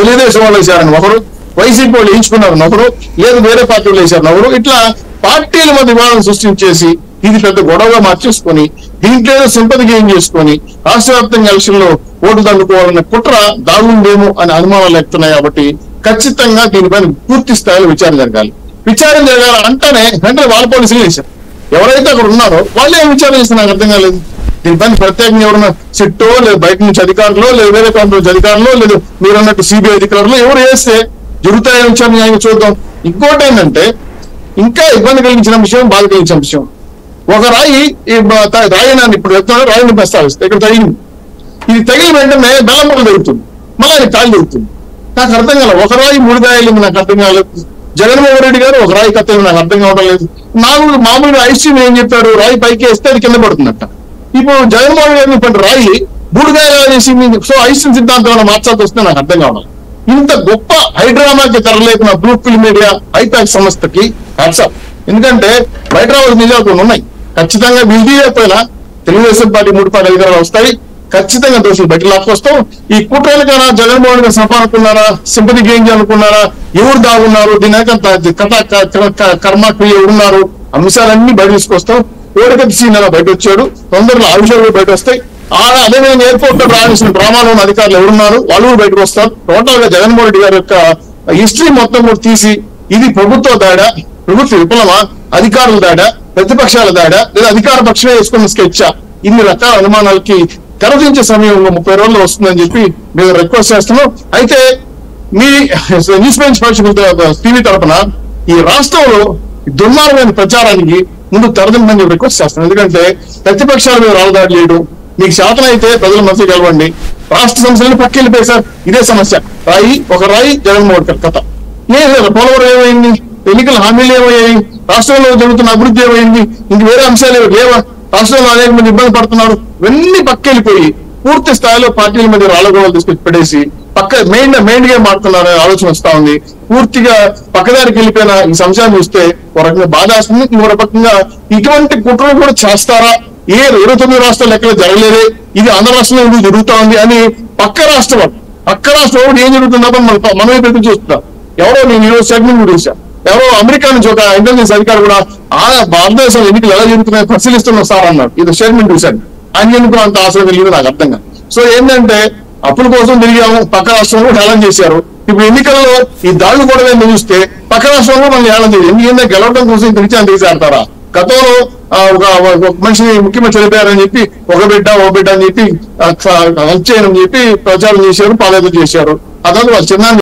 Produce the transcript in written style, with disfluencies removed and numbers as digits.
తెలుగుదేశం వాళ్ళు వేశారని ఒకరు, వైసీపీ వాళ్ళు వేయించుకున్నారని ఒకరు, లేదు వేరే పార్టీ వాళ్ళు వేశారని ఒకరు, ఇట్లా పార్టీల మధ్య వివాదం సృష్టించేసి ఇది పెద్ద గొడవగా మార్చేసుకొని దీంట్లో సింపతి గెయిన్ చేసుకొని రాష్ట్ర వ్యాప్తంగా ఎలక్షన్ లో ఓటు దండుకోవాలన్న కుట్ర దాగుందేమో అని అనుమానాలు ఎక్కుతున్నాయి. కాబట్టి ఖచ్చితంగా దీనిపైన పూర్తి స్థాయిలో విచారణ జరగాలి. విచారణ జరగాలి అంటేనే వెంటనే వాళ్ళ పోలీసులు వేశారు. ఎవరైతే అక్కడ ఉన్నారో వాళ్ళే విచారణ చేస్తే నాకు అర్థం కాలేదు. దీనిపైన ప్రత్యేకంగా ఎవరన్నా సిట్టో లేదు బయట నుంచి అధికారులు లేదు వేరే ప్రాంతం నుంచి అధికారులు లేదు మీరు అన్నట్టు సిబిఐ అధికారులు ఎవరు వేస్తే జరుగుతాయని విచారణ చూద్దాం. ఇంకోటి ఏంటంటే ఇంకా ఇబ్బంది కలిగించిన విషయం, బాధ కలిగించిన విషయం, ఒక రాయి రాయినాన్ని ఇప్పుడు చెప్తున్నాడు, రాయిని ప్రస్తావిస్తే ఇక్కడ తగిలింది. ఇది తగిలిన వెంటనే బెల్లంపల్లి జరుగుతుంది, మళ్ళీ అది కాలు జరుగుతుంది. నాకు అర్థం కాలేదు. ఒక రాయి 3 గాయాలు నాకు అర్థం కాలేదు. జగన్మోహన్ రెడ్డి గారు ఒక రాయి కత్తలు నాకు అర్థం కావడం లేదు. మామూలుగా ఐసీయూ ఏం చెప్పాడు, రాయి పైకి వేస్తే అది కింద పడుతుందట. ఇప్పుడు జగన్మోహన్ రెడ్డి గారు రాయి 3 గాయాలు చేసి సో ఐసీయూ సిద్ధాంతం మార్చాల్సి వస్తే నాకు అర్థం కావడం. ఇంత గొప్ప హైడ్రామాకి తెరలేకున్న బ్లూ ఫిల్మ్ మీడియా ఐపాక్ సంస్థకి హ్యాట్సాప్. ఎందుకంటే బయట రావాల్సిన నిజాలు కొన్ని ఉన్నాయి. ఖచ్చితంగా విధి అయిపోయినా తెలుగుదేశం పార్టీ 3 పార్టీ అధికారాలు వస్తాయి. ఖచ్చితంగా దోషులు బయట లాక్కొస్తాం. ఈ కుట్రలకైనా జగన్మోహన్ గారు సంపాదనుకున్నారా, సింపతి గెయిన్ చేయాలనుకున్నారా, ఎవరు దాగున్నారు, దీని కర్మక్రియ ఎవరున్నారు, అంశాలన్నీ బయట తీసుకొస్తాం. ఓడికత్తి సీన్ అలా బయట వచ్చాడు, తొందరలో ఆ విషయాలు బయట వస్తాయి. అదేవిధంగా ఎయిర్పోర్ట్ లో రావాల్సిన డ్రామాలో ఉన్న అధికారులు ఎవరున్నారు వాళ్ళు కూడా బయటకు వస్తారు. టోటల్ గా జగన్మోహన్ రెడ్డి గారి యొక్క హిస్టరీ మొత్తం కూడా తీసి ఇది ప్రభుత్వ దాడా, ప్రభుత్వ విఫలమా, అధికారుల దాడా, ప్రతిపక్షాల దాడా, లేదా అధికార పక్షమే వేసుకున్న స్కెచ్చా, ఇన్ని రకాల అనుమానాలకి తెరదించే సమయం 30 రోజుల్లో వస్తుందని చెప్పి మేము రిక్వెస్ట్ చేస్తున్నాం. అయితే మీ న్యూస్ టీవీ తరఫున ఈ రాష్ట్రంలో దుర్మార్గమైన ప్రచారానికి ముందు తెరదింపని రిక్వెస్ట్ చేస్తున్నాం. ఎందుకంటే ప్రతిపక్షాల మీద రాళ్ళదాడి చేయడం మీకు శాతం అయితే ప్రజల మధ్య కలవండి. రాష్ట్ర సమస్యలను పక్కెళ్ళిపోయి సార్ ఇదే సమస్య. ఒక రాయి జగన్మోహన్ గారి కథ పోలవరం ఏమైంది, ఎన్నికల హామీలు ఏమయ్యాయి, రాష్ట్రంలో జరుగుతున్న అభివృద్ధి ఏమైంది, ఇంక వేరే అంశాలు లేవా, రాష్ట్రంలో అనేక మంది ఇబ్బంది పడుతున్నారు, ఇవన్నీ పక్కెళ్ళిపోయి పూర్తి స్థాయిలో పార్టీల మధ్య రాళ్ళగోడలు తీసుకొచ్చి పెట్టేసి మెయిన్ గా మారుతున్నారనే ఆలోచన వస్తా ఉంది. పూర్తిగా పక్కదారికి వెళ్ళిపోయిన ఈ సంశయాన్ని చూస్తే ఒక రకంగా బాధ వస్తుంది. ఇంకొక రకంగా ఇటువంటి కుట్రలు కూడా చేస్తారా, 29 రాష్ట్రాలు ఎక్కడ జరగలేదే, ఇది ఆంధ్ర రాష్ట్రంలో ఎందుకు జరుగుతా ఉంది అని పక్క రాష్ట్రం ఏం జరుగుతుందో మనమే పెట్టి చూస్తున్నాం. ఎవరో నేను ఈరోజు సెగ్మెంట్ కూడా చూసా, ఎవరో అమెరికా నుంచి ఒక ఇంటెలిజెన్స్ అధికారి కూడా భారతదేశంలో ఎన్నికలు ఎలా జరుగుతున్నాయో పరిశీలిస్తున్న సార్ అన్నారు. ఇది స్టేట్మెంట్ చూశాను. ఆయన ఎందుకు అంత ఆశలు కలిగిందో నాకు అర్థం కాదు. సో ఏంటంటే అప్పుల కోసం తిరిగాము, పక్క రాష్ట్రంలో హేళన చేశారు. ఇప్పుడు ఎన్నికల్లో ఈ దాడులు కూడా చూస్తే పక్క రాష్ట్రంలో మనం హేళన చేయాలి. ఎందుకంటే గెలవడం కోసం ఇంత తీసాడతారా? గతంలో ఒక మనిషిని ముఖ్యమంత్రి చనిపోయారని చెప్పి ఒక బిడ్డ అని చెప్పి హత్య చేయని చెప్పి ప్రచారం చేశారు, పాదయాత్ర చేశారు. ఆ తర్వాత వాళ్ళ చిన్న